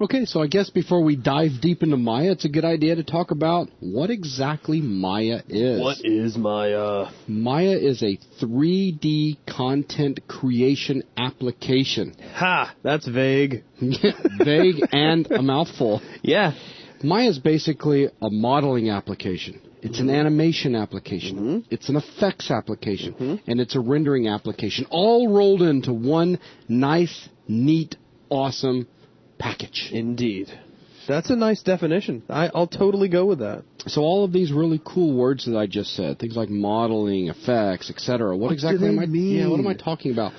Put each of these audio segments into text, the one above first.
Okay, so I guess before we dive deep into Maya, it's a good idea to talk about what exactly Maya is. What is Maya? Maya is a 3D content creation application. Ha! That's vague. Vague and a mouthful. Yeah. Maya is basically a modeling application. It's an animation application. It's an effects application. And it's a rendering application, all rolled into one nice, neat, awesome package. Indeed. That's a nice definition. I'll totally go with that. So all of these really cool words that I just said, things like modeling, effects, etc. What exactly am I mean? Yeah, what am I talking about?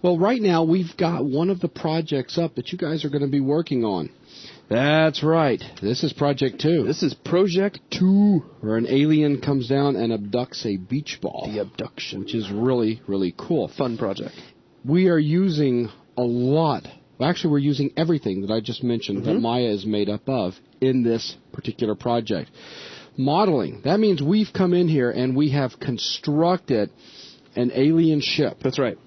Well, right now we've got one of the projects up that you guys are going to be working on. That's right. This is Project 2. This is Project 2. Where an alien comes down and abducts a beach ball. The abduction. Which is really, really cool. Fun project. We are using a lot. Actually, we're using everything that I just mentioned that Maya is made up of in this particular project. Modeling. That means we've come in here and we have constructed an alien ship. That's right.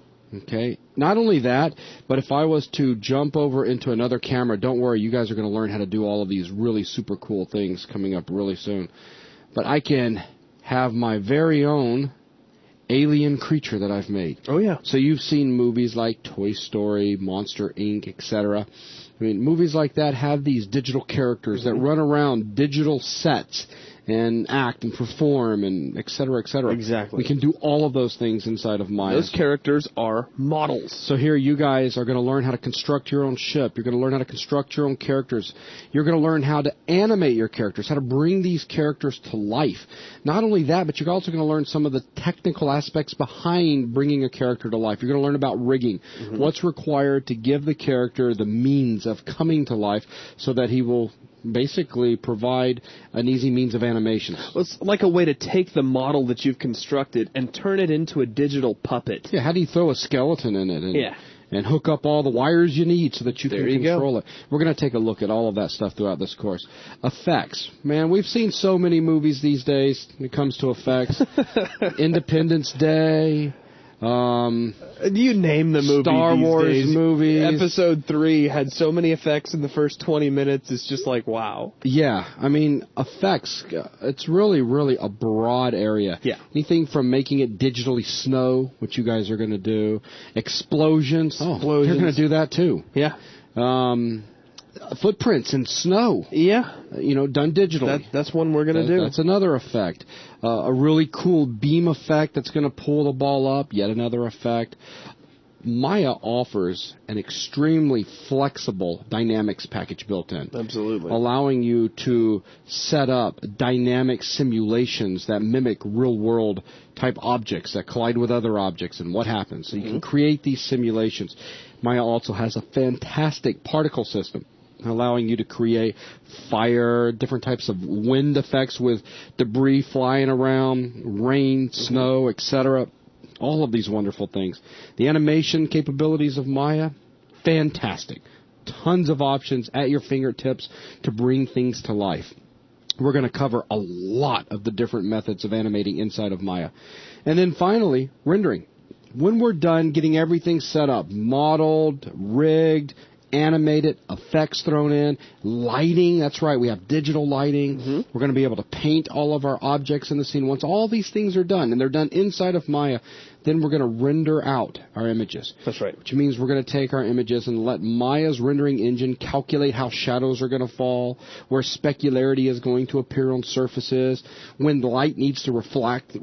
Okay. Not only that, but if I was to jump over into another camera, don't worry, you guys are going to learn how to do all of these really super cool things coming up really soon. But I can have my very own alien creature that I've made. Oh, yeah. So you've seen movies like Toy Story, Monster Inc., etc. I mean, movies like that have these digital characters that run around digital sets and act and perform and et cetera, et cetera. Exactly. We can do all of those things inside of Maya. Those characters are models. So here you guys are going to learn how to construct your own ship. You're going to learn how to construct your own characters. You're going to learn how to animate your characters, how to bring these characters to life. Not only that, but you're also going to learn some of the technical aspects behind bringing a character to life. You're going to learn about rigging, what's required to give the character the means of coming to life so that he will basically provide an easy means of animation. Well, it's like a way to take the model that you've constructed and turn it into a digital puppet. Yeah, how do you throw a skeleton in it and hook up all the wires you need so that you can control it? We're going to take a look at all of that stuff throughout this course. Effects. Man, we've seen so many movies these days when it comes to effects. Independence Day. You name the movie Star these Wars days. movies. Episode 3 had so many effects in the first 20 minutes. It's just like, wow. Yeah, I mean, effects, it's really, really a broad area. Yeah. Anything from making it digitally snow, which you guys are going to do. Explosions. Oh, you're going to do that too. Yeah. Footprints in snow. Yeah. Done digitally. That's one we're going to do. That's another effect. A really cool beam effect that's going to pull the ball up. Yet another effect. Maya offers an extremely flexible dynamics package built in. Absolutely. Allowing you to set up dynamic simulations that mimic real-world type objects that collide with other objects and what happens. So you can create these simulations. Maya also has a fantastic particle system, allowing you to create fire, different types of wind effects with debris flying around, rain, snow, etc. All of these wonderful things. The animation capabilities of Maya, fantastic. Tons of options at your fingertips to bring things to life. We're going to cover a lot of the different methods of animating inside of Maya. And then finally, rendering. When we're done getting everything set up, modeled, rigged, animated, effects thrown in, lighting, that's right, we have digital lighting. We're going to be able to paint all of our objects in the scene. Once all these things are done, and they're done inside of Maya, then we're going to render out our images. That's right. Which means we're going to take our images and let Maya's rendering engine calculate how shadows are going to fall, where specularity is going to appear on surfaces, when the light needs to refract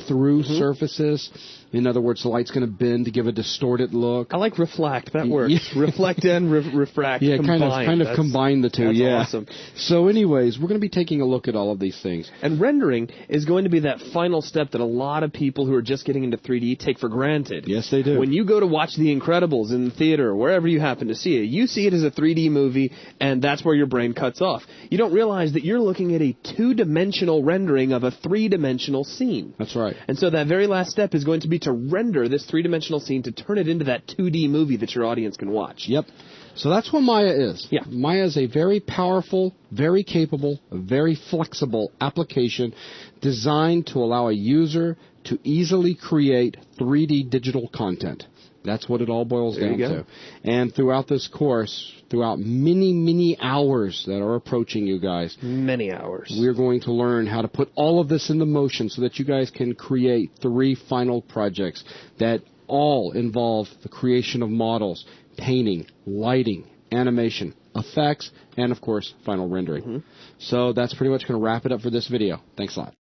through surfaces. In other words, the light's going to bend to give a distorted look. I like reflect. That works. Reflect and refract. Yeah, combined. kind of combine the two. That's yeah. awesome. So anyways, we're going to be taking a look at all of these things. And rendering is going to be that final step that a lot of people who are just getting into 3D take for granted. Yes, they do. When you go to watch The Incredibles in the theater, or wherever you happen to see it, you see it as a 3D movie, and that's where your brain cuts off. You don't realize that you're looking at a two-dimensional rendering of a three-dimensional scene. That's right. And so that very last step is going to be to render this three-dimensional scene to turn it into that 2D movie that your audience can watch. Yep. So that's what Maya is. Yeah. Maya is a very powerful, very capable, very flexible application designed to allow a user to easily create 3D digital content. That's what it all boils There down you go. to. And throughout this course, throughout many, many hours that are approaching you guys, Many hours. we're going to learn how to put all of this into motion so that you guys can create 3 final projects that all involve the creation of models, painting, lighting, animation, effects, and, of course, final rendering. So that's pretty much going to wrap it up for this video. Thanks a lot.